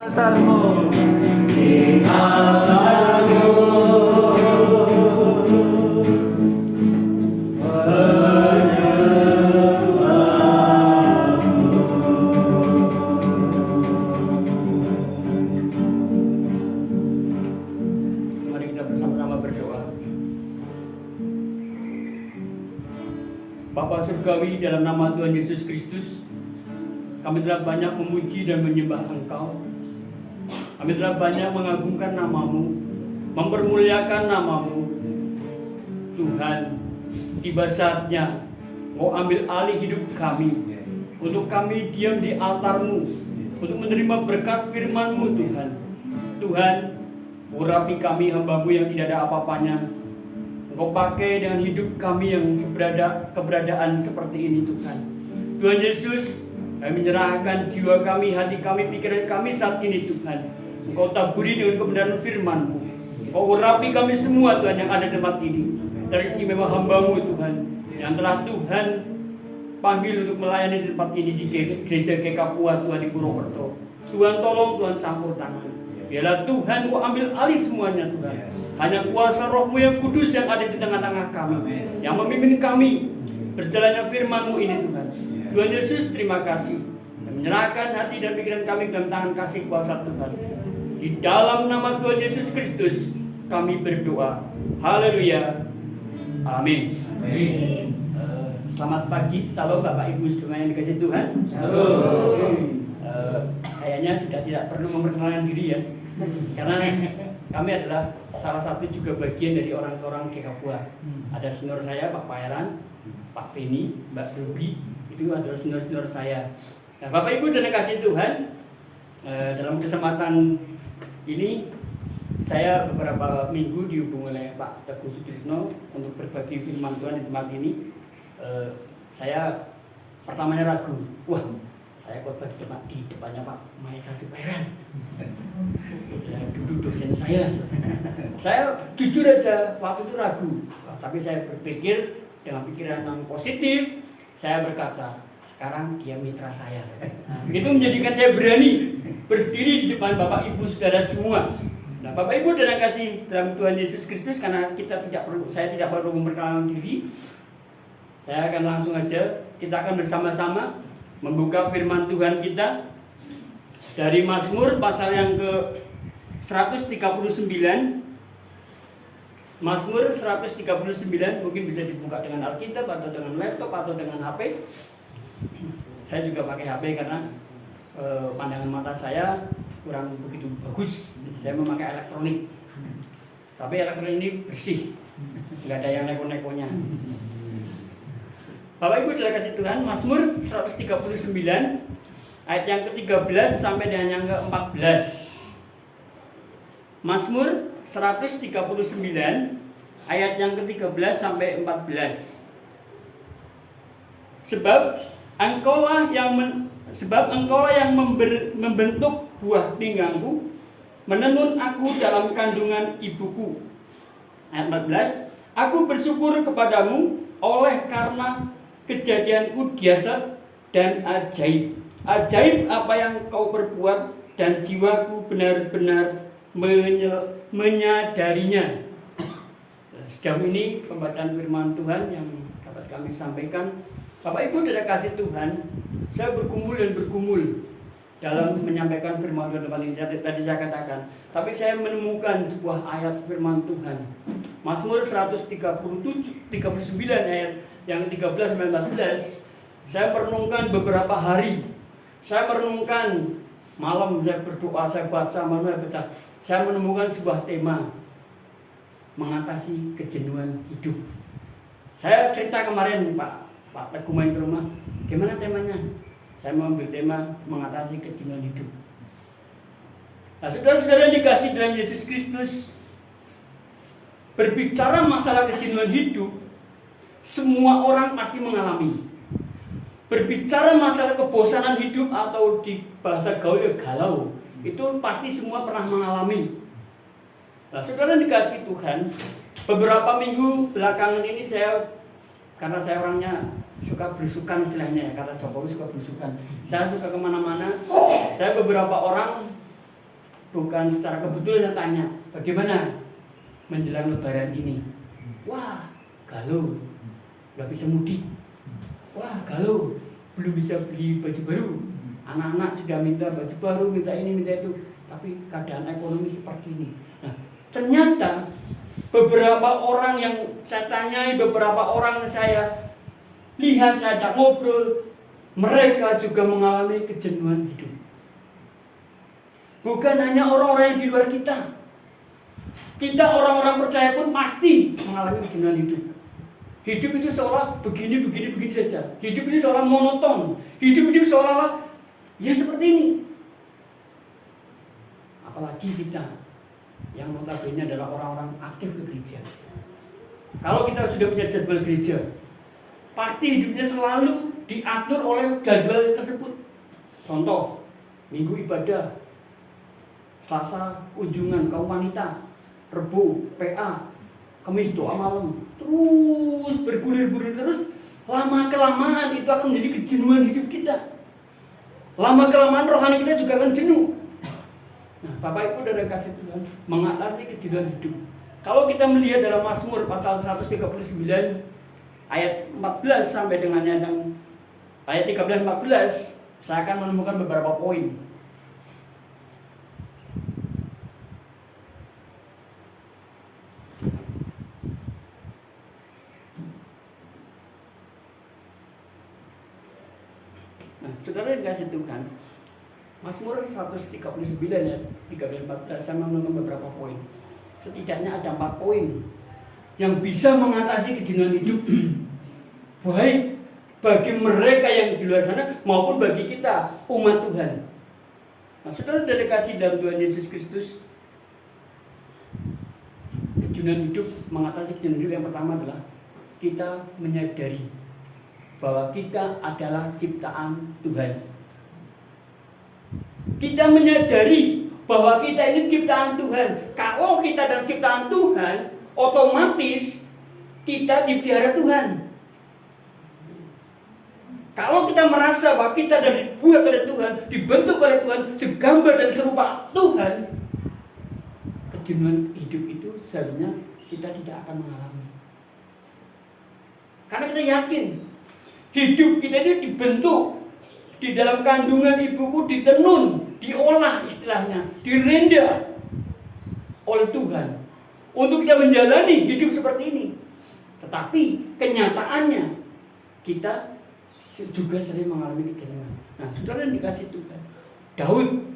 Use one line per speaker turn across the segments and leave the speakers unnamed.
Altarmu di altarmu
Mari kita bersama-sama berdoa. Bapa Surgawi, dalam nama Tuhan Yesus Kristus, kami telah banyak memuji dan menyembah Engkau. Kami telah banyak mengagungkan nama-Mu, mempermuliakan nama-Mu. Tuhan, tiba saatnya Engkau ambil alih hidup kami, untuk kami diam di altar-Mu, untuk menerima berkat firman-Mu, Tuhan. Tuhan, urapi kami hamba-Mu yang tidak ada apa-apanya. Engkau pakai dengan hidup kami yang keberadaan seperti ini, Tuhan. Tuhan Yesus, kami menyerahkan jiwa kami, hati kami, pikiran kami saat ini, Tuhan. Engkau taburi dengan kebenaran firman-Mu. Engkau urapi kami semua, Tuhan, yang ada di tempat ini. Teristimewa hamba-Mu, Tuhan, yang telah Tuhan panggil untuk melayani di tempat ini di gereja GKPUA, Tuhan, di Purwokerto. Tuhan tolong, Tuhan campur tangan. Biarlah Tuhan Kau ambil alih semuanya, Tuhan. Hanya kuasa Roh-Mu yang kudus yang ada di tengah-tengah kami, yang memimpin kami berjalannya firman-Mu ini, Tuhan. Tuhan Yesus, terima kasih. Dan menyerahkan hati dan pikiran kami dalam tangan kasih kuasa Tuhan. Di dalam nama Tuhan Yesus Kristus kami berdoa. Haleluya. Amin. Selamat pagi, salam Bapak Ibu semua yang dikasihi Tuhan. Kayaknya sudah tidak perlu memperkenalkan diri ya, karena kami adalah salah satu juga bagian dari orang-orang GKPUA. Ada senior saya, Pak Pairan, Pak Beni, Mbak Ruby, itu adalah senior-senior saya. Nah, Bapak Ibu dan kasih Tuhan, dalam kesempatan ini saya beberapa minggu dihubungi oleh Pak Teguh Sutrisno untuk berbagi firman Tuhan di tempat ini. Saya pertamanya ragu, wah, saya khotbah di depannya Pak Maesa Supairan. Dulu dosen saya. Saya jujur aja waktu itu ragu, tapi saya berpikir dengan pikiran yang positif. Saya berkata, sekarang dia mitra saya. Itu menjadikan saya berani berdiri di depan Bapak Ibu Saudara semua. Nah, Bapak Ibu dan kasih dalam Tuhan Yesus Kristus, karena saya tidak perlu memperkenalkan diri. Saya akan langsung aja, kita akan bersama-sama membuka firman Tuhan kita dari Mazmur pasal yang ke 139. Mazmur 139, mungkin bisa dibuka dengan Alkitab atau dengan laptop atau dengan HP. Saya juga pakai HP karena pandangan mata saya kurang begitu bagus. Saya memakai elektronik. Tapi elektronik ini bersih, nggak ada yang neko-nekonya. Bapak Ibu sudah kasih Tuhan, Mazmur 139 ayat yang ke-13 sampai dengan yang ke-14. Mazmur 139 ayat yang ke-13 sampai 14. Sebab engkaulah yang membentuk buah pinggangku, menenun aku dalam kandungan ibuku. Ayat 14. Aku bersyukur kepadamu oleh karena kejadianku dahsyat dan ajaib. Ajaib apa yang kau perbuat, dan jiwaku benar-benar menyadarinya. Sejauh ini pembacaan firman Tuhan yang dapat kami sampaikan. Bapak Ibu dan kasih Tuhan, saya bergumul dalam menyampaikan firman Tuhan depan ini. Tadi saya katakan, tapi saya menemukan sebuah ayat firman Tuhan. Mazmur 139 ayat yang 13 sampai 14. Saya merenungkan beberapa hari. Saya merenungkan malam, saya berdoa, saya baca, malam saya baca. Saya menemukan sebuah tema, mengatasi kejenuhan hidup. Saya cerita kemarin Pak Teguh main ke rumah, gimana temanya? Saya mengambil tema mengatasi kejenuhan hidup. Nah, saudara-saudara dikasih dalam Yesus Kristus, berbicara masalah kejenuhan hidup, semua orang pasti mengalami. Berbicara masalah kebosanan hidup atau di bahasa gaul galau, itu pasti semua pernah mengalami. Nah, saudara dikasih Tuhan, beberapa minggu belakangan ini karena saya orangnya suka berusukan istilahnya ya, kata Jokowi suka berusukan. Saya suka kemana-mana. Saya beberapa orang bukan secara kebetulan saya tanya, bagaimana menjelang lebaran ini? Wah, galau, nggak bisa mudik. Wah, galau, belum bisa beli baju baru. Anak-anak sudah minta baju baru, minta ini, minta itu. Tapi keadaan ekonomi seperti ini. Nah, ternyata beberapa orang yang saya tanyai, beberapa orang yang saya lihat, saya ajak ngobrol, mereka juga mengalami kejenuhan hidup. Bukan hanya orang-orang yang di luar kita. Kita orang-orang percaya pun pasti mengalami kejenuhan hidup. Hidup itu seolah begini saja. Hidup ini seolah monoton. Hidup ini seolah ya seperti ini. Apalagi kita yang notabene adalah orang-orang aktif ke gereja. Kalau kita sudah punya jadwal gereja, pasti hidupnya selalu diatur oleh jadwal tersebut. Contoh, minggu ibadah, Selasa kunjungan kaum wanita, Rebo PA, Kamis doa malam, terus bergulir-gulir terus. Lama kelamaan itu akan menjadi kejenuhan hidup kita. Lama kelamaan rohani kita juga akan jenuh. Nah, Bapak Ibu dan kasih Tuhan, mengatasi kejenuhan hidup. Kalau kita melihat dalam Mazmur pasal 139 ayat 14 sampai dengan yang ayat 13-14, saya akan menemukan beberapa poin. Nah, saudara dikasih Tuhan, Mazmur 139 ya, 13-14, saya menemukan beberapa poin. Setidaknya ada 4 poin yang bisa mengatasi kejenuhan hidup. Baik bagi mereka yang di luar sana maupun bagi kita, umat Tuhan. Nah, saudara dari kasih dalam Tuhan Yesus Kristus, kejenuhan hidup, mengatasi kejenuhan hidup yang pertama adalah kita menyadari bahwa kita adalah ciptaan Tuhan. Kita menyadari bahwa kita ini ciptaan Tuhan. Kalau kita adalah ciptaan Tuhan, otomatis kita dipelihara Tuhan. Kalau kita merasa bahwa kita adalah dibuat oleh Tuhan, dibentuk oleh Tuhan, segambar dan serupa Tuhan, kejenuhan hidup itu seharusnya kita tidak akan mengalami. Karena kita yakin hidup kita ini dibentuk di dalam kandungan ibuku, ditenun, diolah istilahnya, direnda oleh Tuhan untuk kita menjalani hidup seperti ini. Tetapi kenyataannya kita juga sering mengalami kejenuhan. Nah, saudara yang dikasih Tuhan, Daud,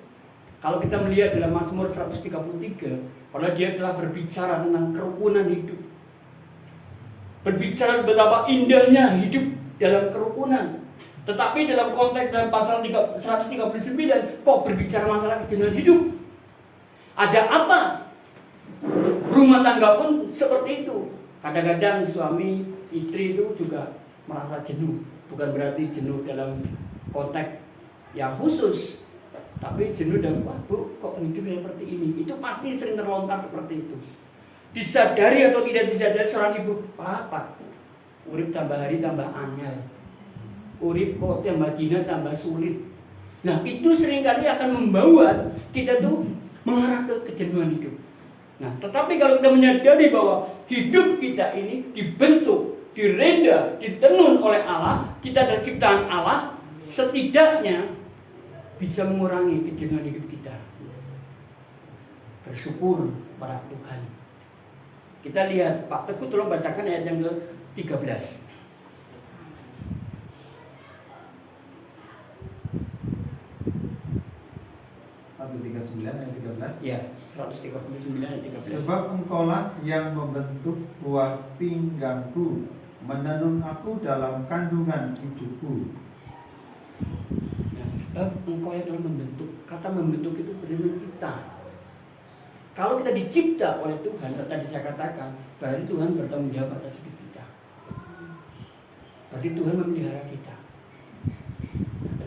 kalau kita melihat dalam Mazmur 133, padahal dia telah berbicara tentang kerukunan hidup, berbicara betapa indahnya hidup dalam kerukunan. Tetapi dalam konteks dalam pasal 139 kok berbicara masalah kejenuhan hidup? Ada apa? Rumah tangga pun seperti itu. Kadang-kadang suami istri itu juga merasa jenuh. Bukan berarti jenuh dalam konteks yang khusus, tapi jenuh dalam Bu, kok hidupnya seperti ini. Itu pasti sering terlontar seperti itu. Disadari atau tidak disadari seorang ibu, Pak, urip tambah hari tambah angel. Urip kok tambah dina tambah sulit. Nah, itu seringkali akan membawa kita tuh mengarah ke kejenuhan hidup. Nah, tetapi kalau kita menyadari bahwa hidup kita ini dibentuk, direnda, ditenun oleh Allah, kita adalah ciptaan Allah, setidaknya bisa mengurangi kejenuhan hidup kita. Bersyukur pada Tuhan. Kita lihat, Pak Teguh tolong bacakan ayat yang ke-13.
139 ayat 13.
Ya, 139 ayat 13.
Sebab engkaulah yang membentuk buah pinggangku, menenun aku dalam kandungan ibuku.
Nah, sebab engkau yang telah membentuk. Kata membentuk itu berarti kita. Kalau kita dicipta oleh Tuhan, tadi saya katakan, berarti Tuhan bertanggung jawab atas hidup kita. Berarti Tuhan memelihara kita.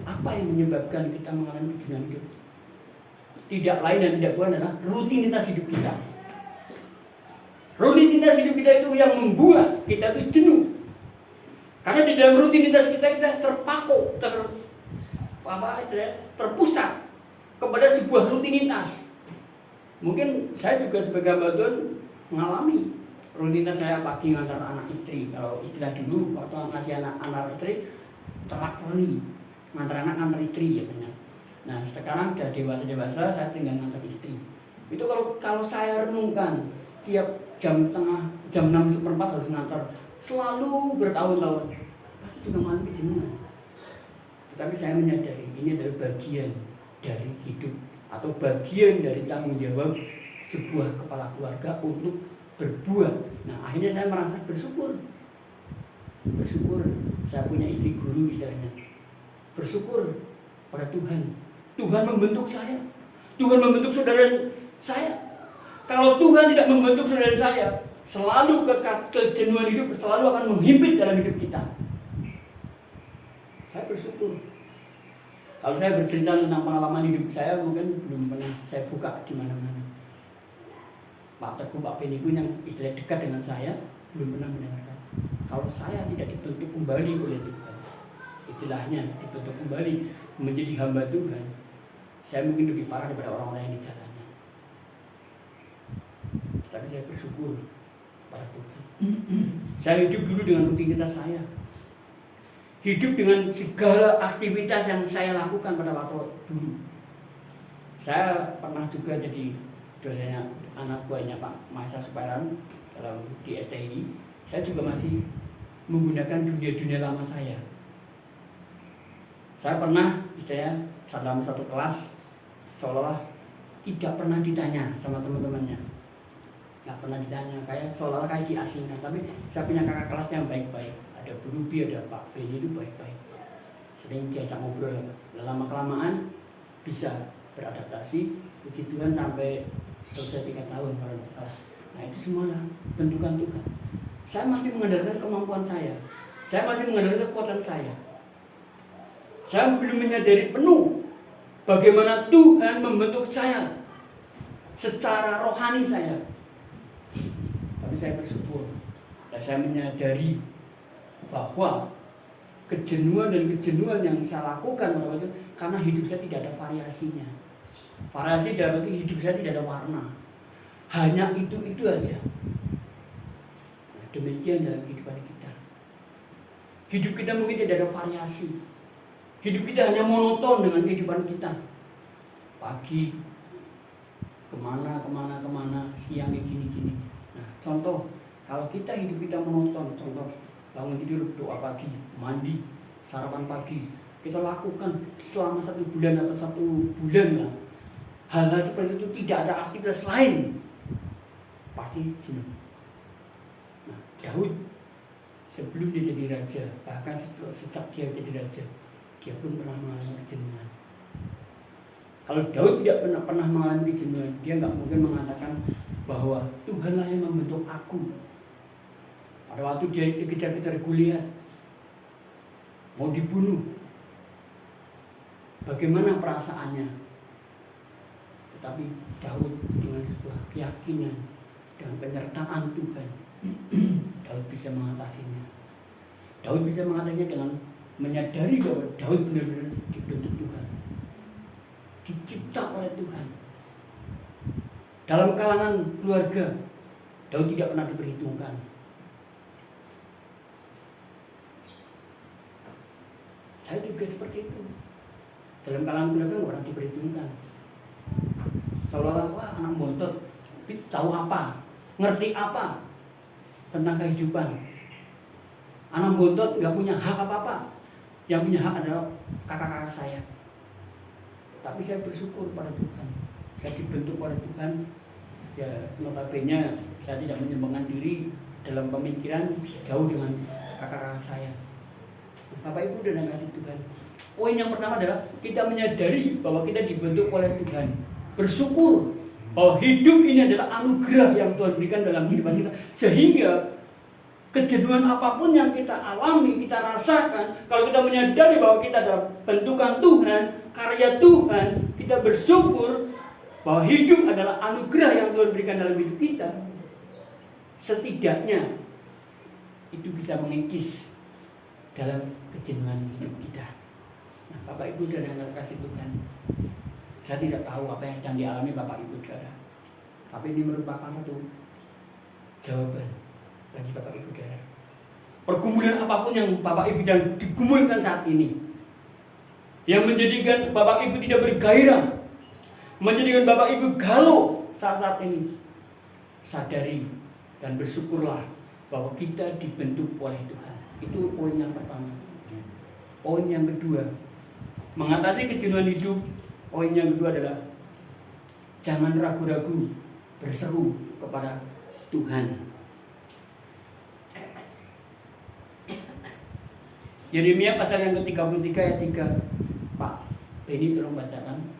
Apa yang menyebabkan kita mengalami kejenuhan hidup? Tidak lain dan tidak bukan adalah rutinitas hidup kita. Rutinitas hidup kita itu yang membuat kita itu jenuh. Karena di dalam rutinitas kita terpaku, terpusat kepada sebuah rutinitas. Mungkin saya juga sebagai hamba Tuhan mengalami rutinitas saya pagi ngantar anak istri. Kalau istilah dulu waktu ngasih anak istri terak-teri, ngantar anak ngantar istri ya benar. Nah sekarang sudah dewasa saya tinggal ngantar istri. Itu kalau saya renungkan tiap jam 6:04 harus ngantar, selalu bertahun-tahun pasti juga mengalami kejenuhan. Tetapi saya menyadari ini adalah bagian dari hidup atau bagian dari tanggung jawab sebuah kepala keluarga untuk berbuat. Nah akhirnya saya merasa bersyukur saya punya istri guru istilahnya. Bersyukur pada Tuhan membentuk saya, Tuhan membentuk saudara saya. Kalau Tuhan tidak membentuk saudara saya, selalu kejenuhan hidup selalu akan menghimpit dalam hidup kita. Saya bersyukur. Kalau saya bercerita tentang pengalaman hidup saya, mungkin belum pernah saya buka di mana-mana. Pak Teguh, Pak Beni pun yang istilah dekat dengan saya belum pernah mendengarkan. Kalau saya tidak dibentuk kembali oleh Tuhan, istilahnya dibentuk kembali menjadi hamba Tuhan, saya mungkin lebih parah daripada orang-orang yang di jalannya. Tapi saya bersyukur pada Tuhan. Saya hidup dulu dengan rutinitas saya, hidup dengan segala aktivitas yang saya lakukan pada waktu dulu. Saya pernah juga jadi dosennya anak buahnya Pak Masa Suparan dalam di STI. Saya juga masih menggunakan dunia lama saya. Saya pernah istilahnya dalam satu kelas seolah-olah tidak pernah ditanya sama teman-temannya, nggak pernah ditanya, kayak seolah-olah kayak diasingkan. Tapi saya punya kakak kelas yang baik-baik, ada Bu Ruby, ada Pak Beni, itu baik-baik, sering diajak ngobrol. Lama kelamaan bisa beradaptasi, puji Tuhan sampai selesai 3 tahun kalau tidak salah. Nah itu semuanya bentukan Tuhan. Saya masih mengandalkan kemampuan saya masih mengandalkan kekuatan saya. Saya belum menyadari penuh bagaimana Tuhan membentuk saya secara rohani saya. Tapi saya bersyukur dan saya menyadari bahwa kejenuhan yang saya lakukan pada waktu itu karena hidup saya tidak ada variasinya. Variasi dalam arti hidup saya tidak ada warna, hanya itu aja. Nah, demikian dalam kehidupan kita. Hidup kita mungkin tidak ada variasi. Hidup kita hanya monoton dengan kehidupan kita. Pagi kemana, siang kayak gini. Nah, contoh kalau kita hidup kita monoton, contoh bangun tidur, doa pagi, mandi, sarapan pagi, kita lakukan selama 1 bulan atau 1 bulan lah. Hal-hal seperti itu tidak ada aktivitas lain, pasti jenuh. Nah, Daud sebelum dia jadi raja, bahkan sejak dia jadi raja, dia pun pernah mengalami kejenuhan. Kalau Daud tidak pernah mengalami kejenuhan, dia nggak mungkin mengatakan bahwa Tuhanlah yang membentuk aku. Pada waktu dia dikejar-kejar Goliat, mau dibunuh, bagaimana perasaannya? Tetapi Daud dengan sebuah keyakinan, dengan penyertaan Tuhan, Daud bisa mengatasinya. Daud bisa mengatasinya dengan menyadari bahwa Daud benar-benar dibentuk Tuhan, dicipta oleh Tuhan. Dalam kalangan keluarga, Daud tidak pernah diperhitungkan. Saya juga seperti itu. Dalam kalangan keluarga nggak pernah diperhitungkan. Seolah-olah anak bontot, tahu apa, ngerti apa tentang kehidupan. Anak bontot nggak punya hak apa-apa. Yang punya hak adalah kakak-kakak saya. Tapi saya bersyukur pada Tuhan. Saya dibentuk oleh Tuhan. Ya, notabene saya tidak menyembangkan diri dalam pemikiran jauh dengan kakak-kakak saya. Bapak Ibu dan kasih Tuhan. Poin yang pertama adalah kita menyadari bahwa kita dibentuk oleh Tuhan. Bersyukur bahwa hidup ini adalah anugerah yang Tuhan berikan dalam kehidupan kita. Sehingga kejenuhan apapun yang kita alami, kita rasakan, kalau kita menyadari bahwa kita adalah bentukan Tuhan, karya Tuhan, kita bersyukur bahwa hidup adalah anugerah yang Tuhan berikan dalam hidup kita. Setidaknya itu bisa mengikis dalam kejenuhan hidup kita. Nah, Bapak Ibu dan yang kasih Tuhan, saya tidak tahu apa yang sedang dialami Bapak Ibu saudara. Tapi ini merupakan satu jawaban bagi Bapak Ibu saudara. Pergumulan apapun yang Bapak Ibu sedang digumulkan saat ini, yang menjadikan Bapak Ibu tidak bergairah, menjadikan Bapak Ibu galau saat ini, sadari dan bersyukurlah bahwa kita dibentuk oleh Tuhan. Itu poin yang pertama. Poin yang kedua, mengatasi kejenuhan hidup. Poin yang kedua adalah jangan ragu-ragu berseru kepada Tuhan. Yeremia pasal yang ke-33 ayat 3. Pak Beni tolong bacakan.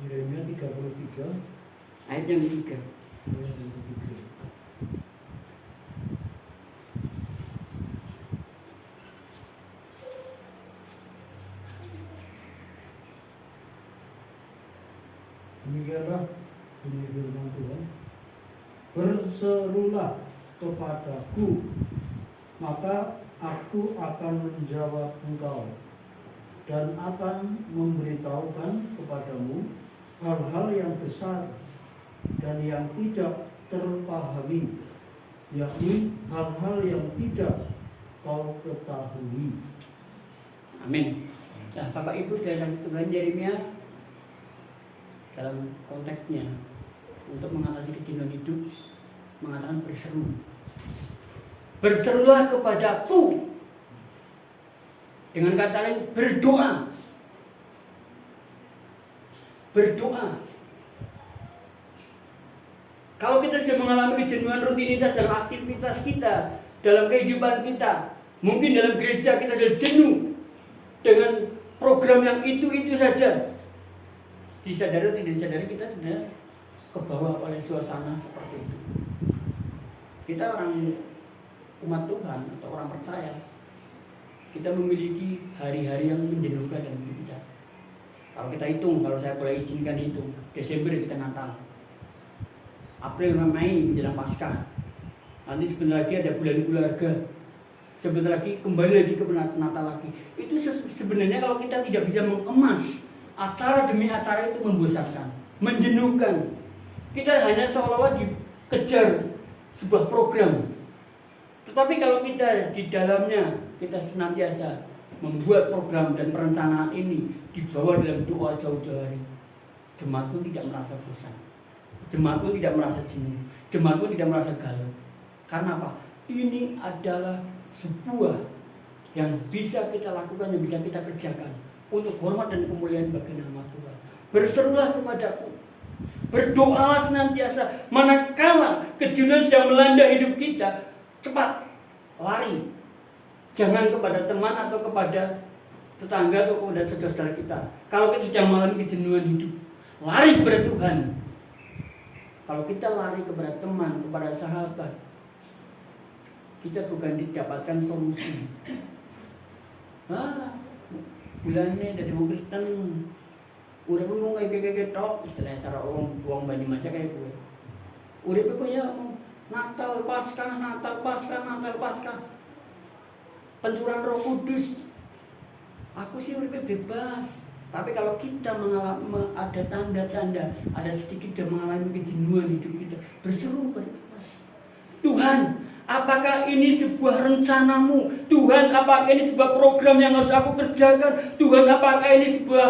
Yeremia 33
Ayat yang ketiga.
ayat yang ketiga. Demikianlah bunyi firman Tuhan. Berserulah kepadaku, maka aku akan menjawab engkau dan akan memberitahukan kepadamu hal-hal yang besar dan yang tidak terpahami, yakni hal-hal yang tidak kau ketahui.
Amin. Nah, Bapak Ibu dalam Tuhan, Yeremia dalam konteksnya untuk mengatasi kejenuhan hidup mengatakan berseru. Berserulah kepadaku. Dengan kata lain, berdoa. Berdoa. Kalau kita sudah mengalami kejenuhan rutinitas dalam aktivitas kita, dalam kehidupan kita, mungkin dalam gereja kita sudah jenuh dengan program yang itu saja. Disadari atau tidak disadari kita sudah kebawa oleh suasana seperti itu. Kita orang umat Tuhan atau orang percaya, kita memiliki hari-hari yang menjenuhkan dalam hidup kita. Kalau kita hitung, kalau saya boleh izinkan hitung, Desember kita Natal, April, Mei menjelang Paskah, nanti sebentar lagi ada bulan keluarga, sebentar lagi kembali lagi ke Natal lagi. Itu sebenarnya kalau kita tidak bisa mengemas acara demi acara itu membosankan, menjenuhkan. Kita hanya seolah-olah dikejar sebuah program. Tetapi kalau kita di dalamnya kita senantiasa membuat program dan perencanaan ini dibawa dalam doa jauh-jauh hari, jemaat pun tidak merasa bosan, jemaat pun tidak merasa jenuh, jemaat pun tidak merasa galau. Karena apa? Ini adalah sebuah yang bisa kita lakukan, yang bisa kita kerjakan untuk hormat dan kemuliaan bagi nama Tuhan. Berserulah kepadaku, berdoalah senantiasa. Manakala kejenuhan sedang melanda hidup kita, cepat lari. Jangan kepada teman atau kepada tetangga atau kepada saudara-saudara kita. Kalau kita sedang mengalami kejenuhan hidup, lari kepada Tuhan. Kalau kita lari kepada teman, kepada sahabat, kita bukan didapatkan solusi. Bulannya dari orang Kristen, udah ngomong kayak tok, istilahnya cara orang Bani Masa kayak gue. Udah pokoknya Natal Paskah, pencurahan Roh Kudus. Aku sih udah bebas. Tapi kalau kita mengalami ada tanda-tanda, ada sedikit yang mengalami kejenuhan hidup kita, berseru pada Tuhan. Tuhan, apakah ini sebuah rencanamu? Tuhan, apakah ini sebuah program yang harus aku kerjakan? Tuhan, apakah ini sebuah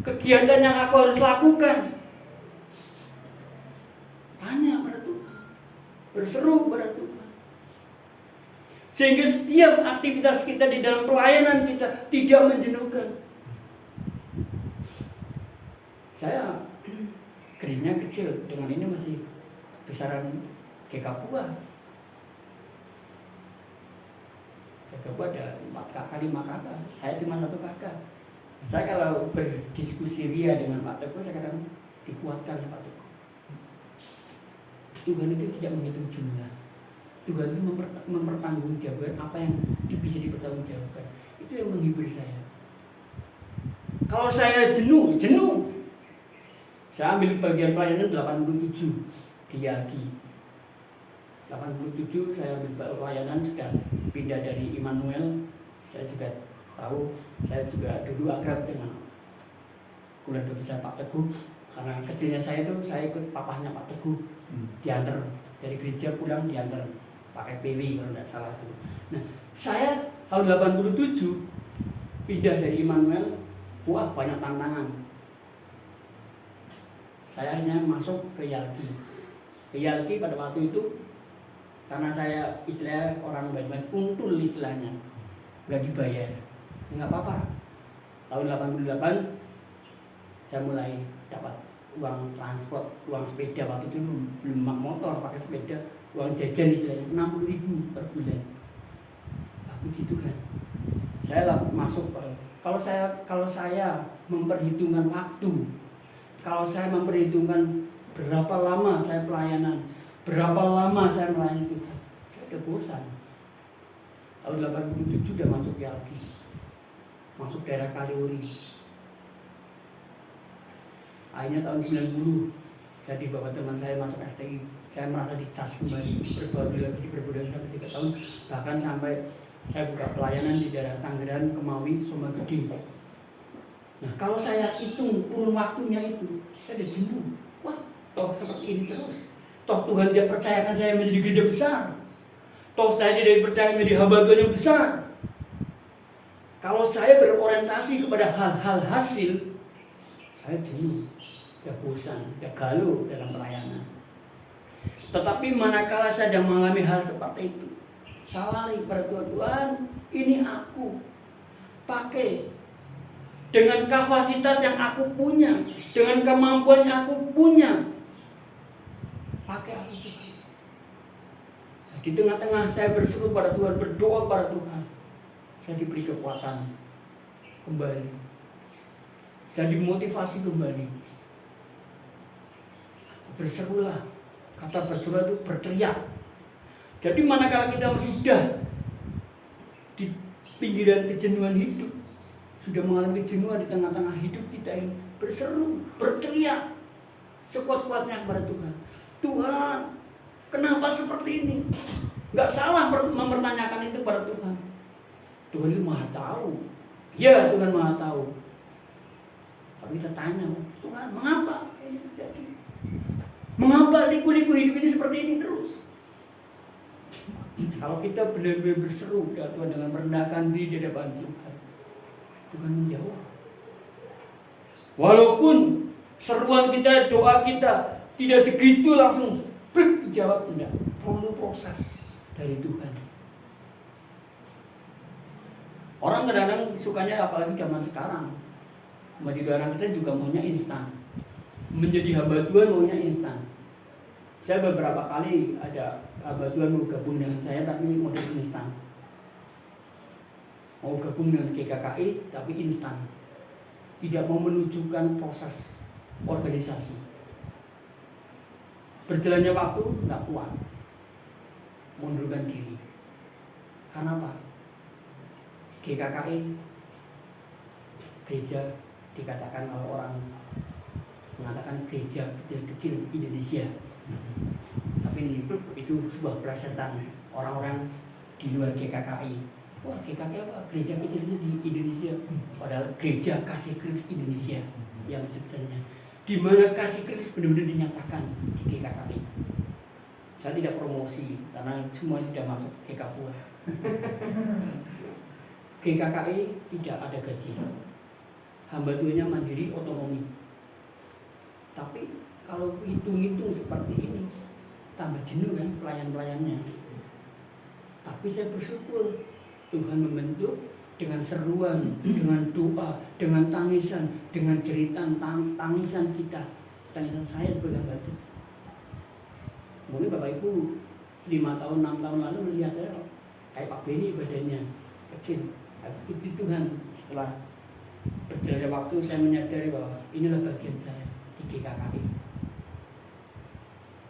kegiatan yang aku harus lakukan? Tanya pada Tuhan, berseru pada Tuhan. Sehingga setiap aktivitas kita di dalam pelayanan kita tidak menjenuhkan. Saya gerejanya kecil, dengan ini masih besaran GK Pua. GK Pua ada 4 kakak, 5 kakak. Saya cuma 1 kakak. Saya kalau berdiskusi ria dengan Pak Teguh, saya kadang dikuatkan Pak Teguh. Tuhan itu tidak menghitung jumlah. Tuhan itu mempertanggungjawabkan apa yang bisa dipertanggungjawabkan. Itu yang menghibur saya. Kalau saya jenuh. Saya ambil bagian pelayanan 87 di Yagi. 87 saya ambil pelayanan, sudah pindah dari Immanuel. Saya juga tahu, saya juga dulu akrab dengan keluarga besar Pak Teguh. Karena kecilnya saya itu saya ikut papahnya Pak Teguh, diantar dari gereja pulang diantar pakai PW kalau tidak salah itu. Nah, saya tahun 87 pindah dari Immanuel, wah banyak tantangan. Saya hanya masuk ke Yalki. Ke Yalki pada waktu itu karena saya istilahnya orang Banyumas untul istilahnya, nggak dibayar, nggak apa-apa. Tahun 88 saya mulai dapat uang transport, uang sepeda. Waktu itu belum motor, pakai sepeda, uang jajan istilahnya 60.000 per bulan. Puji Tuhan, saya masuk. Kalau saya memperhitungkan waktu, kalau saya memperhitungkan berapa lama saya pelayanan, berapa lama saya melayani Tuhan, saya udah bosan. Tahun 87 udah masuk Yalki, masuk daerah Kaliuri. Akhirnya tahun 90 saya dibawa teman saya masuk STI. Saya merasa dicas kembali, berbahagia lagi sampai 3 tahun, bahkan sampai saya buka pelayanan di daerah Tangerang, Kemawi, Sumbergede. Nah, kalau saya hitung kurun waktunya itu, saya udah jenuh. Wah, toh seperti ini terus. Toh Tuhan dia percayakan saya menjadi gereja besar. Toh saya tidak dipercaya menjadi hamba Tuhan yang besar. Kalau saya berorientasi kepada hal-hal hasil, saya jenuh, ya bosan, ya galau dalam pelayanan. Tetapi manakala saya sedang mengalami hal seperti itu, saya lari pada Tuhan, ini aku pakai dengan kapasitas yang aku punya, dengan kemampuan yang aku punya, pakai aku. Di tengah-tengah saya berseru pada Tuhan, berdoa pada Tuhan, saya diberi kekuatan kembali, saya dimotivasi kembali. Berserulah, kata berseru itu berteriak. Jadi manakala kita sudah di pinggiran kejenuhan hidup, sudah mengalami kejenuhan di tengah-tengah hidup kita ini, berseru, berteriak sekuat-kuatnya kepada Tuhan. Tuhan, kenapa seperti ini? Gak salah mempertanyakan itu pada Tuhan. Tuhan itu Maha tahu. Ya, Tuhan Maha tahu. Tapi kita tanya, Tuhan, mengapa ini terjadi? Mengapa liku-liku hidup ini seperti ini terus? Kalau kita benar-benar berseru ya Tuhan dengan merendahkan diri di hadapan Tuhan, Tuhan menjawab. Walaupun seruan kita, doa kita tidak segitu langsung dijawab, tidak. Perlu proses dari Tuhan. Orang kadang-kadang sukanya, apalagi zaman sekarang, menjadi orang kita juga maunya instan. Menjadi hamba Tuhan maunya instan. Saya beberapa kali ada hamba Tuhan mau gabung dengan saya tapi model instan. Mau gabung dengan GKKI tapi instan. Tidak mau menunjukkan proses organisasi. Berjalannya waktu tidak kuat, mundurkan diri. Karena apa? GKKI gereja dikatakan oleh orang mengatakan gereja kecil-kecil Indonesia. Tapi itu sebuah pelesetan orang-orang di luar GKKI. Wah, GKKI apa? Gereja kecil di Indonesia. Padahal gereja kasih Kristus Indonesia yang sebenarnya, di mana kasih Kristus benar-benar dinyatakan di GKKI. Saya tidak promosi karena semua sudah masuk GKPUA. GKKI tidak ada gaji. Hamba Tuhannya mandiri, otonomi. Tapi kalau hitung-hitung seperti ini, tambah jenuh kan pelayan-pelayannya. Tapi saya bersyukur Tuhan membentuk dengan seruan, dengan doa, dengan tangisan, dengan jeritan tangisan kita, tangisan saya sebagai hamba Tuhan. Mungkin Bapak Ibu 5 tahun, 6 tahun lalu melihat saya kayak Pak Beni badannya kecil. Tapi puji Tuhan, setelah berjalannya waktu saya menyadari bahwa inilah bagian saya di GKKI.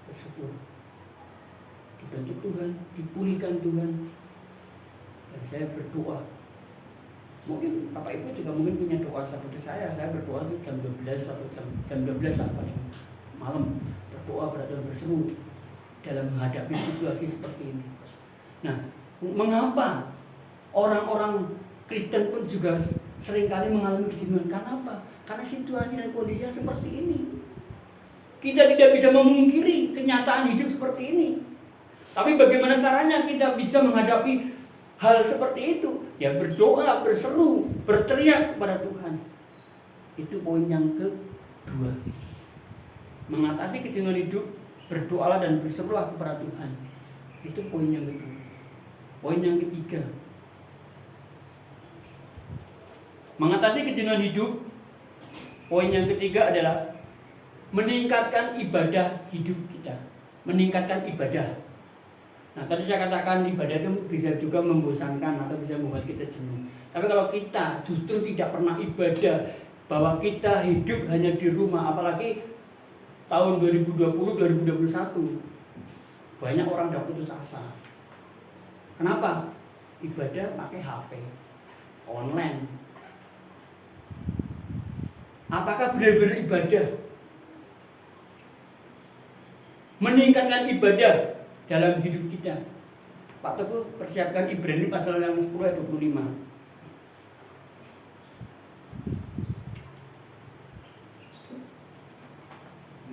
Bersyukur dibentuk Tuhan, dipulihkan Tuhan, dan saya berdoa. Mungkin Bapak Ibu juga mungkin punya doa seperti saya berdoa itu jam 12 atau jam 12 lah paling malam, berdoa pada Tuhan, berseru dalam menghadapi situasi seperti ini. Nah, mengapa orang-orang Kristen pun juga seringkali mengalami kejenuhan. Karena apa? Karena situasi dan kondisi yang seperti ini. Kita tidak bisa memungkiri kenyataan hidup seperti ini. Tapi bagaimana caranya kita bisa menghadapi hal seperti itu? Ya berdoa, berseru, berteriak kepada Tuhan. Itu poin yang kedua. Mengatasi kejenuhan hidup, berdoalah dan berserulah kepada Tuhan. Itu poin yang kedua. Poin yang ketiga. Mengatasi kejenuhan hidup, poin yang ketiga adalah meningkatkan ibadah hidup kita. Meningkatkan ibadah. Nah, tadi saya katakan ibadah itu bisa juga membosankan atau bisa membuat kita jenuh. Tapi kalau kita justru tidak pernah ibadah, bahwa kita hidup hanya di rumah, apalagi tahun 2020-2021, banyak orang udah putus asa. Kenapa? Ibadah pakai HP, online. Apakah benar-benar ibadah? Meningkatkan ibadah dalam hidup kita. Pak Teguh persiapkan Ibrani pasal yang 10 ayat 25.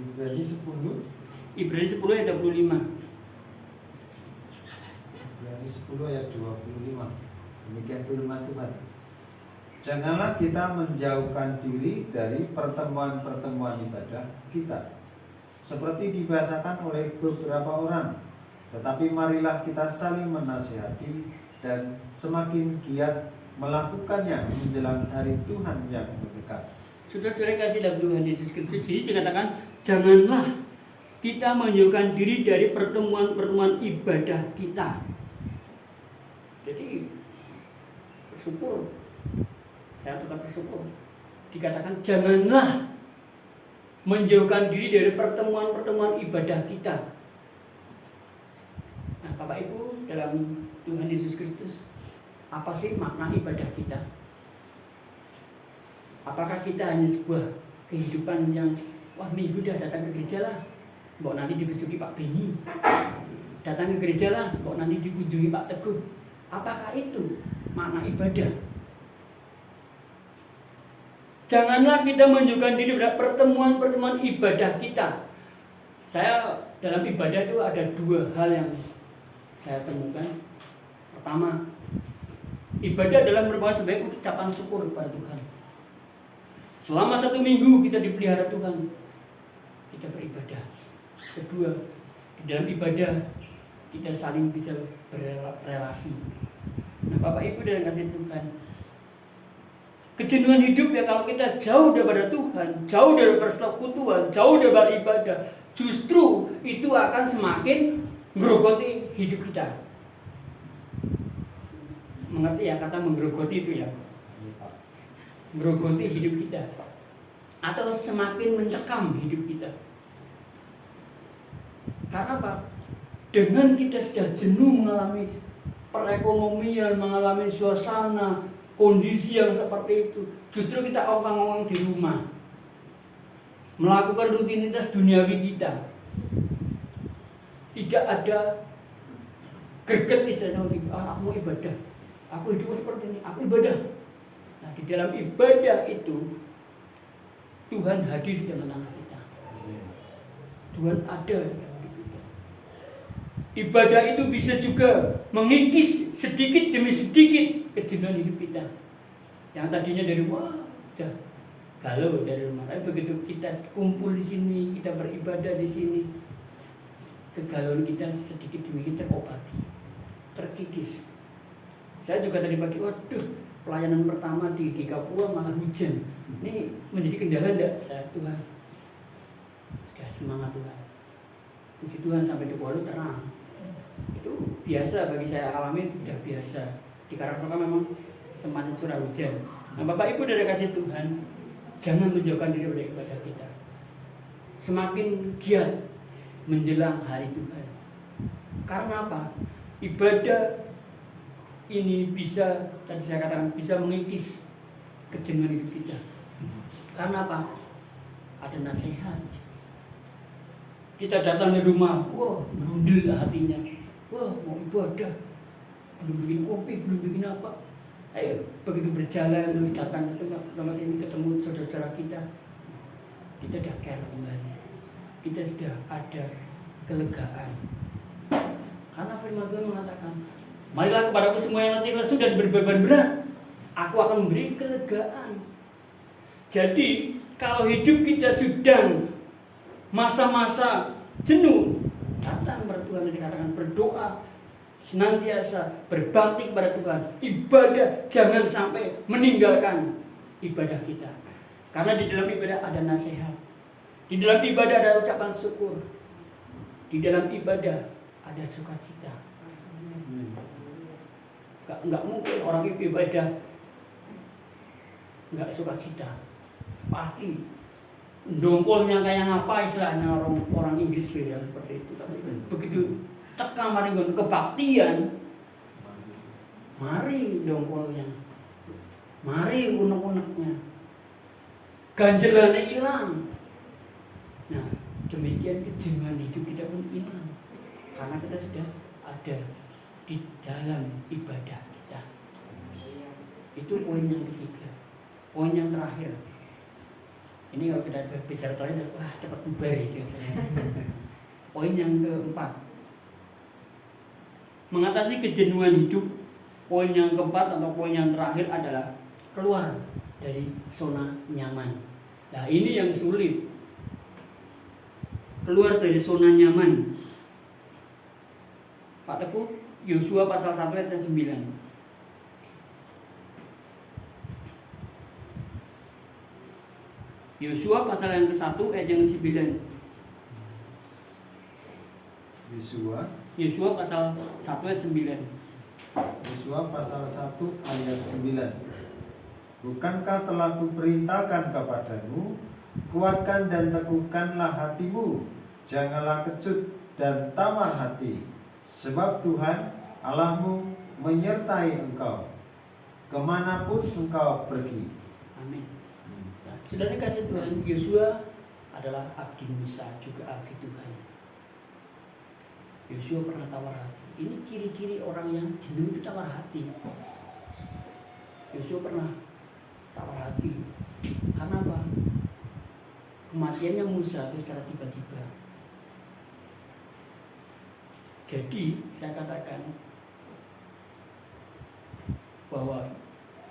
Ibrani 10.
Ibrani 10 ayat 25.
Ibrani 10 ayat 25. Demikian firman Tuhan. Janganlah kita menjauhkan diri dari pertemuan-pertemuan ibadah kita, seperti dibiasakan oleh beberapa orang, tetapi marilah kita saling menasihati dan semakin giat melakukannya menjelang hari Tuhan yang mendekat.
Saudara-saudara kasih dalam Tuhan Yesus Kristus, jadi dikatakan janganlah kita menjauhkan diri dari pertemuan-pertemuan ibadah kita. Jadi bersyukur, saya tetap bersyukur. Dikatakan janganlah menjauhkan diri dari pertemuan-pertemuan ibadah kita. Nah, Bapak Ibu dalam Tuhan Yesus Kristus, apa sih makna ibadah kita? Apakah kita hanya sebuah kehidupan yang wah minggu dah datang ke gereja lah, mbok nanti dikunjungi Pak Beni, datang ke gereja lah, mbok nanti dikunjungi Pak Teguh. Apakah itu makna ibadah? Janganlah kita menunjukkan diri pada pertemuan-pertemuan ibadah kita. Saya dalam ibadah itu ada dua hal yang saya temukan. Pertama, ibadah adalah merupakan sebagai ucapan syukur kepada Tuhan. Selama 1 minggu kita dipelihara Tuhan, kita beribadah. Kedua, di dalam ibadah kita saling bisa berrelasi. Nah, Bapak Ibu dan kasih Tuhan, kejenuhan hidup ya kalau kita jauh daripada Tuhan, jauh dari persekutuan, jauh dari ibadah, justru itu akan semakin menggerogoti hidup kita. Mengerti ya kata menggerogoti itu ya? Menggerogoti hidup kita, atau semakin mencekam hidup kita. Karena apa? Dengan kita sudah jenuh mengalami perekonomian, mengalami suasana, kondisi yang seperti itu, justru kita ongkang-ongkang di rumah, melakukan rutinitas duniawi kita, tidak ada greget istilahnya, aku mau ibadah, aku hidup seperti ini, aku ibadah. Nah, di dalam ibadah itu Tuhan hadir di tengah-tengah kita. Tuhan ada. Ibadah itu bisa juga mengikis sedikit demi sedikit kejenuhan hidup kita. Yang tadinya dari wah, sudah galau dari rumah. Tapi begitu kita kumpul di sini, kita beribadah di sini, kegalauan kita sedikit demi sedikit terobati, terkikis. Saya juga tadi pagi, waduh, pelayanan pertama di Papua malah hujan. Ini menjadi kendala enggak? Saya Tuhan, sudah semangat Tuhan. Puji Tuhan sampai di Palu terang. Itu biasa bagi saya, alami sudah biasa. Di Karangsoka memang tempatnya curah hujan. Nah, Bapak Ibu dari kasih Tuhan, jangan menjauhkan diri dari ibadah kita. Semakin giat menjelang hari Tuhan. Karena apa? Ibadah ini bisa, tadi saya katakan, bisa mengikis kejenuhan hidup kita. Karena apa? Ada nasihat. Kita datang di rumah, wah, berundil hatinya. Wah, mau ibadah. Belum bikin kopi, belum bikin apa. Ayo, begitu berjalan terus datang ke tempat ini, ketemu saudara-saudara kita sudah care kembali. Kita sudah ada kelegaan. Karena firman Tuhan mengatakan, marilah kepadaku semua yang letih lesu dan berbeban berat, aku akan memberi kelegaan. Jadi kalau hidup kita sedang masa-masa jenuh, datang kepada Tuhan, dikatakan berdoa, senantiasa berbakti kepada Tuhan, ibadah, jangan sampai meninggalkan ibadah kita. Karena di dalam ibadah ada nasihat, di dalam ibadah ada ucapan syukur, di dalam ibadah ada sukacita. Enggak mungkin orang ibadah enggak sukacita. Pasti dongkolnya kayak apa istilahnya orang Inggris bilang seperti itu. Tapi begitu tekan maringgon kebaktian, mari dongkolnya, mari unek-uneknya, ganjelannya hilang. Nah, demikian kejenuhan hidup kita pun hilang, karena kita sudah ada di dalam ibadah kita. Itu poin yang ketiga. Poin yang terakhir, ini kalau kita bicara terakhir, wah cepat bubar itu. Poin yang keempat, mengatasi kejenuhan hidup. Poin yang keempat atau poin yang terakhir adalah keluar dari zona nyaman. Nah ini yang sulit, keluar dari zona nyaman. Pak Teguh, Yosua pasal 1 ayat 9. Yosua pasal yang ke-1 ayat yang 9. Yosua pasal 1 ayat 9.
Yosua pasal 1 ayat 9. Bukankah telah kuperintahkan kepadamu, kuatkan dan teguhkanlah hatimu, janganlah kecut dan tamar hati, sebab Tuhan Allahmu menyertai engkau kemanapun engkau pergi.
Amin. Nah, saudara kasih Tuhan, Yosua adalah abdi Musa, juga abdi Tuhan. Yosua pernah tawar hati. Ini ciri-ciri orang yang jenuh itu tawar hati. Yosua pernah tawar hati. Karena apa? Kematiannya Musa itu secara tiba-tiba. Jadi saya katakan bahwa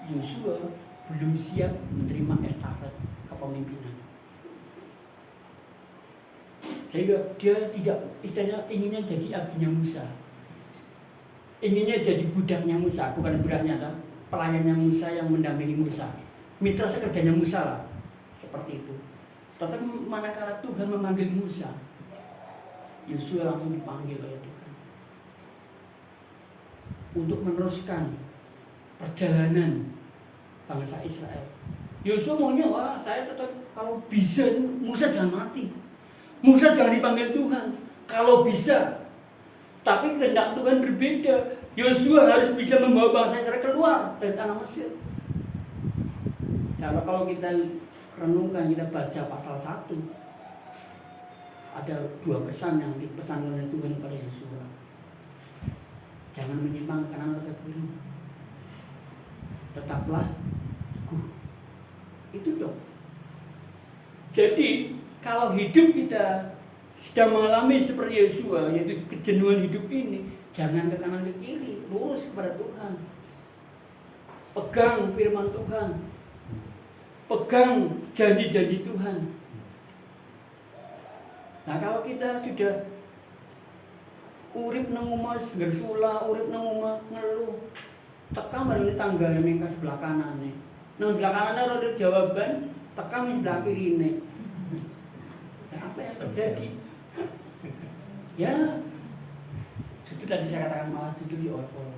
Yosua belum siap menerima estafet kepemimpinan. Sehingga dia tidak, istilahnya inginnya jadi abdinya Musa, inginnya jadi budaknya Musa, bukan budaknya, pelayannya Musa yang mendampingi Musa, mitra sekerjanya Musa lah, seperti itu. Tetapi manakala Tuhan memanggil Musa, Yosua langsung dipanggil oleh Tuhan untuk meneruskan perjalanan bangsa Israel. Yosua maunya, wah saya tetap kalau bisa Musa jangan mati, Musa jangan dipanggil Tuhan kalau bisa. Tapi kehendak Tuhan berbeda. Yosua harus bisa membawa bangsa Israel keluar dari tanah Mesir. Nah, kalau kita renungkan, kita baca pasal 1, ada 2 pesan yang dipesan oleh Tuhan kepada Yosua. Jangan menyimpang kanan atau kiri, tetaplah teguh. Itu dong. Jadi kalau hidup kita sedang mengalami seperti Yosua, yaitu kejenuhan hidup ini, jangan ke kanan ke kiri, lurus kepada Tuhan. Pegang firman Tuhan, pegang janji-janji Tuhan. Nah kalau kita sudah urip nang omah gersula, urip nang omah ngeluh, tekan mari tangga yang mingka sebelah kanan nih. Nang sebelah kanan ada jawaban, tekan di sebelah kiri nih. Nah, apa yang terjadi? Ya, itu tadi saya katakan malah jujur di orang.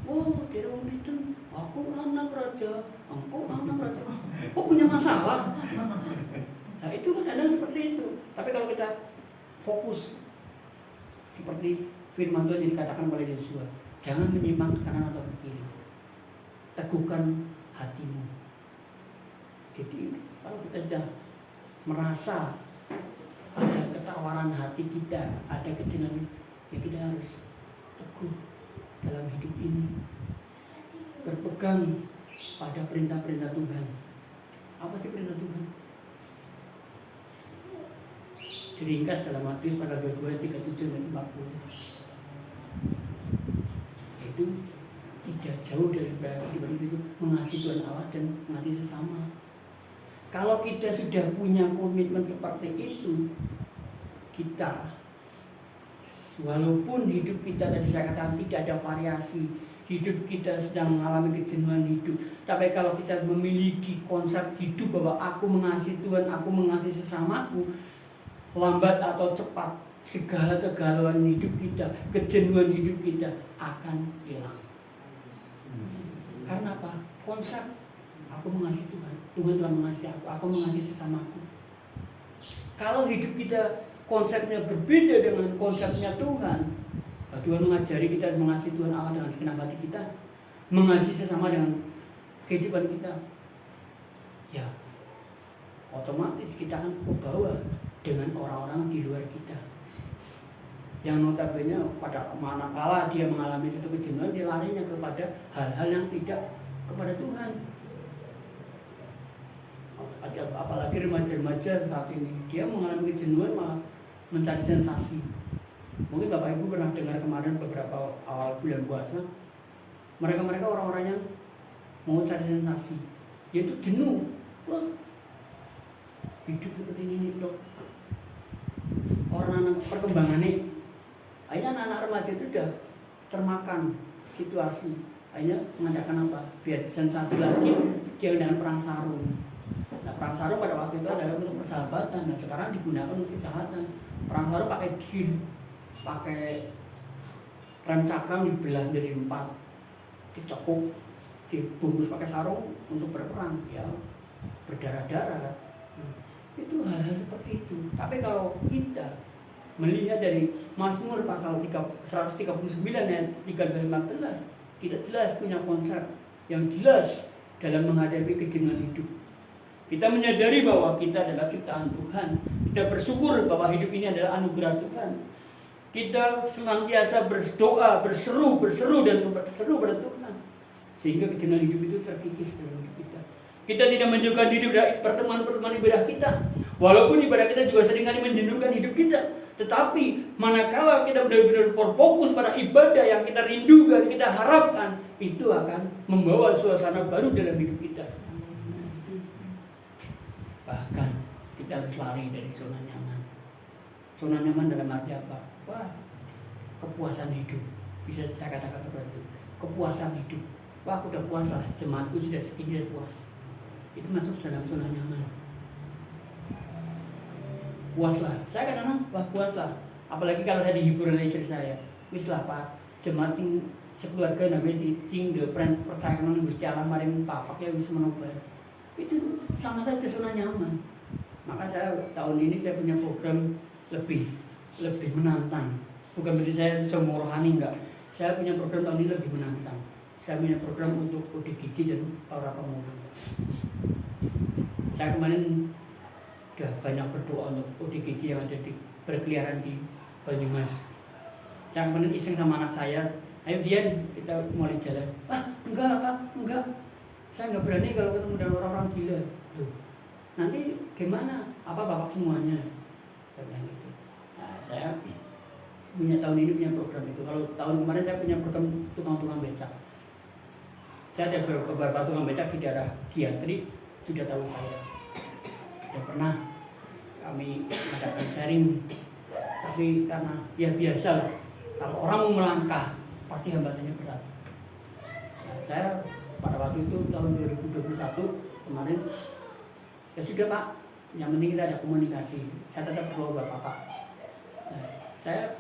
Oh, tidak orang Kristen. Aku anak raja, aku anak raja. Kok punya masalah? Nah itu kan kadang seperti itu. Tapi kalau kita fokus seperti firman Tuhan yang dikatakan oleh Yosua, jangan menyimpang ke kanan atau ke kiri. Teguhkan hatimu. Jadi kalau kita sudah merasa ada ketawaran hati kita, ada kejenuhan, ya kita harus teguh dalam hidup ini. berpegang pada perintah-perintah Tuhan. Apa sih perintah Tuhan? Diringkas dalam Matius pasal 22, 37 dan 40. Itu tidak jauh dari itu mengasihi Tuhan Allah dan mengasihi sesama. Kalau kita sudah punya komitmen seperti itu, kita walaupun hidup kita tadi saya katakan tidak ada variasi, hidup kita sedang mengalami kejenuhan hidup, tapi kalau kita memiliki konsep hidup bahwa aku mengasihi Tuhan, aku mengasihi sesamaku, lambat atau cepat segala kegalauan hidup kita, kejenuhan hidup kita akan hilang. Karena apa? Konsep aku mengasihi Tuhan, Tuhan telah mengasihi aku mengasihi sesamaku. Kalau hidup kita konsepnya berbeda dengan konsepnya Tuhan, Tuhan mengajari kita mengasihi Tuhan Allah dengan segenap hati kita, mengasihi sesama dengan kehidupan kita, ya otomatis kita akan kebawa dengan orang-orang di luar kita yang notabene pada manakala dia mengalami satu kejenuhan, dia larinya kepada hal-hal yang tidak kepada Tuhan. Apalagi remaja-remaja saat ini, dia mengalami kejenuhan malah mencari sensasi. Mungkin Bapak Ibu pernah dengar kemarin beberapa awal bulan puasa, mereka orang-orang yang mau cari sensasi, yaitu jenuh. Wah, hidup seperti ini dok. Orang anak perkembangannya, akhirnya anak-anak remaja itu sudah termakan situasi. Akhirnya mengadakan apa? Biar sensasi lagi, dia dengan perang sarung. Nah, perang sarung pada waktu itu adalah untuk persahabatan, dan sekarang digunakan untuk kejahatan. Perang sarung pakai gear, pakai rem cakram dibelah dari 4, dicekuk, dibungkus pakai sarung untuk berperang, ya berdarah-darah kan. Itu hal-hal seperti itu. Tapi kalau kita melihat dari Mazmur pasal 139 ayat 13-14, kita jelas punya konsep yang jelas dalam menghadapi kejenuhan hidup. Kita menyadari bahwa kita adalah ciptaan Tuhan. Kita bersyukur bahwa hidup ini adalah anugerah Tuhan. Kita senantiasa berdoa, berseru dan berseru pada Tuhan, sehingga kejenuhan hidup itu terkikis dalam hidup kita. Kita tidak menjauhkan diri dari pertemuan-pertemuan ibadah kita, walaupun ibadah kita juga seringkali menjenuhkan hidup kita. Tetapi manakala kita benar-benar fokus pada ibadah yang kita rindukan, kita harapkan, itu akan membawa suasana baru dalam hidup kita. Bahkan kita harus lari dari zona nyaman. Zona nyaman dalam arti apa? Wah, kepuasan hidup. Bisa saya katakan seperti itu. Kepuasan hidup. Wah, aku udah puas lah, jemaatku sudah segini dan puas. Itu masuk dalam zona nyaman. Puaslah, saya kadang-kadang wah puaslah. Apalagi kalau saya dihibur oleh istri saya. Wis lah Pak, jemaat sing sekeluarga namanya cing de percaya nang Gusti Allah maring papak ya wis menobat. Itu sama saja zona nyaman. Maka saya tahun ini saya punya program lebih menantang. Bukan berarti saya semua rohani enggak. Saya punya program tahun ini lebih menantang. Saya punya program untuk ODGJ dan para pemuda. Saya kemarin sudah banyak berdoa untuk ODGJ yang ada di berkeliaran di Banyumas. Saya kemarin iseng sama anak saya, ayo Dian kita mulai jalan. Enggak Pak, enggak. Saya enggak berani kalau ketemu dengan orang-orang gila. Loh, nanti gimana? Apa Bapak semuanya? Saya bilang gitu. Nah, saya punya tahun ini punya program itu. Kalau tahun kemarin saya punya program tukang-tukang becak. Saya ada beberapa tukang becak di daerah Giantri, sudah tahu saya. Sudah pernah kami mengadakan sharing, tapi karena ya biasa lah, kalau orang mau melangkah pasti hambatannya berat. Nah, saya pada waktu itu tahun 2021 kemarin ya sudah Pak, yang penting kita ada komunikasi. Saya tetap berdoa buat Bapak. Nah,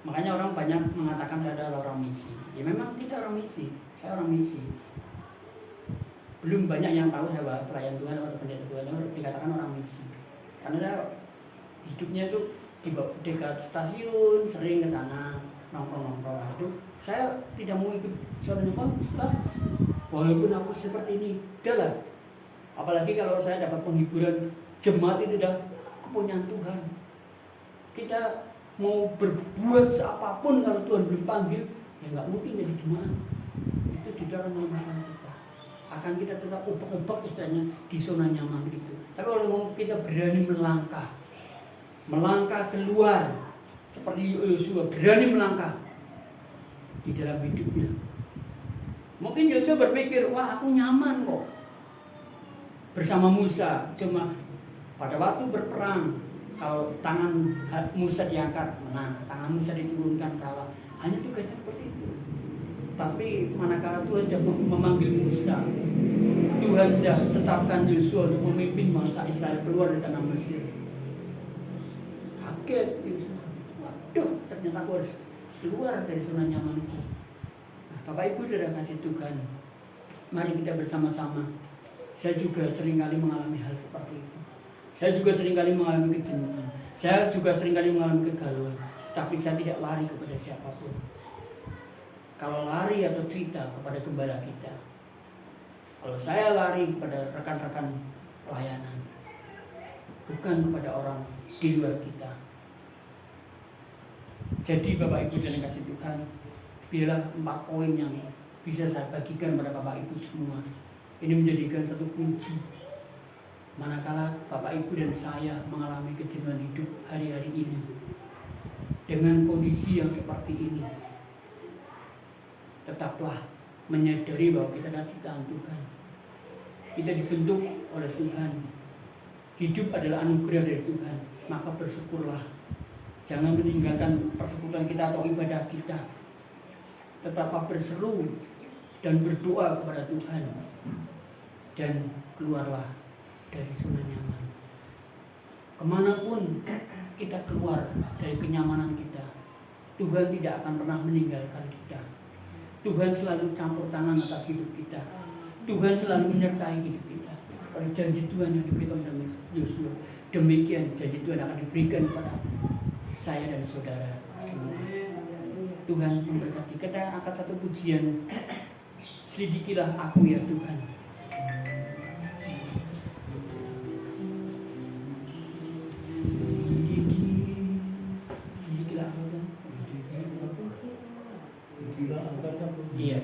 makanya orang banyak mengatakan saya adalah orang misi. Ya memang kita orang misi, saya orang misi. Belum banyak yang tahu saya bahwa pelayan Tuhan atau pendeta Tuhan itu dikatakan orang misi. Karena saya hidupnya itu di dekat stasiun, sering ke sana nongkrong-nongkrong. Itu saya tidak mau ikut soalnya Pak. Walaupun aku seperti ini, udahlah. Apalagi kalau saya dapat penghiburan, jemaat itu udah kepunyaan Tuhan. Kita mau berbuat apapun kalau Tuhan belum panggil, ya nggak mungkin jadi jemaat. itu juga akan melemahkan kita. Akan kita tetap upek-upek istilahnya di zona nyaman itu. Tapi kalau kita berani melangkah keluar seperti Yosua berani melangkah di dalam hidupnya. Mungkin Yosua berpikir, wah aku nyaman kok bersama Musa. Cuma pada waktu berperang, kalau tangan Musa diangkat, menang. Tangan Musa diturunkan, kalah. Hanya tugasnya seperti itu. Tapi manakala Tuhan sudah memanggil Musa, Tuhan sudah tetapkan Yosua untuk memimpin bangsa Israel keluar dari tanah Mesir. Kaget Yosua. Waduh, ternyata aku harus keluar dari zona nyamanku. Nah, Bapak Ibu sudah kasih Tuhan. Mari kita bersama-sama. Saya juga seringkali mengalami hal seperti itu. Saya juga seringkali mengalami kejenuhan. Saya juga seringkali mengalami kegalauan. Tapi saya tidak lari kepada siapapun. Kalau lari atau cerita kepada gembala kita. Kalau saya lari kepada rekan-rekan pelayanan. Bukan kepada orang di luar kita. Jadi Bapak Ibu dan kasih Tuhan, biarlah 4 poin yang bisa saya bagikan pada Bapak Ibu semua. Ini menjadikan satu kunci. Manakala Bapak Ibu dan saya mengalami kejenuhan hidup hari-hari ini dengan kondisi yang seperti ini, tetaplah menyadari bahwa kita adalah ciptaan Tuhan. Kita dibentuk oleh Tuhan. Hidup adalah anugerah dari Tuhan. Maka bersyukurlah. Jangan meninggalkan persekutuan kita atau ibadah kita. Tetaplah berseru dan berdoa kepada Tuhan. Dan keluarlah dari zona nyaman. Kemanapun kita keluar dari kenyamanan kita, Tuhan tidak akan pernah meninggalkan kita. Tuhan selalu campur tangan atas hidup kita. Tuhan selalu menyertai hidup kita. Seperti janji Tuhan yang diberikan kepada Yosua, demikian janji Tuhan akan diberikan kepada saya dan saudara semua. Tuhan memberkati. Kita angkat satu pujian. Selidikilah aku ya Tuhan. Selidikilah aku Tuhan. Iya.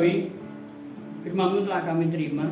surgawi, firman-Mu telah kami terima.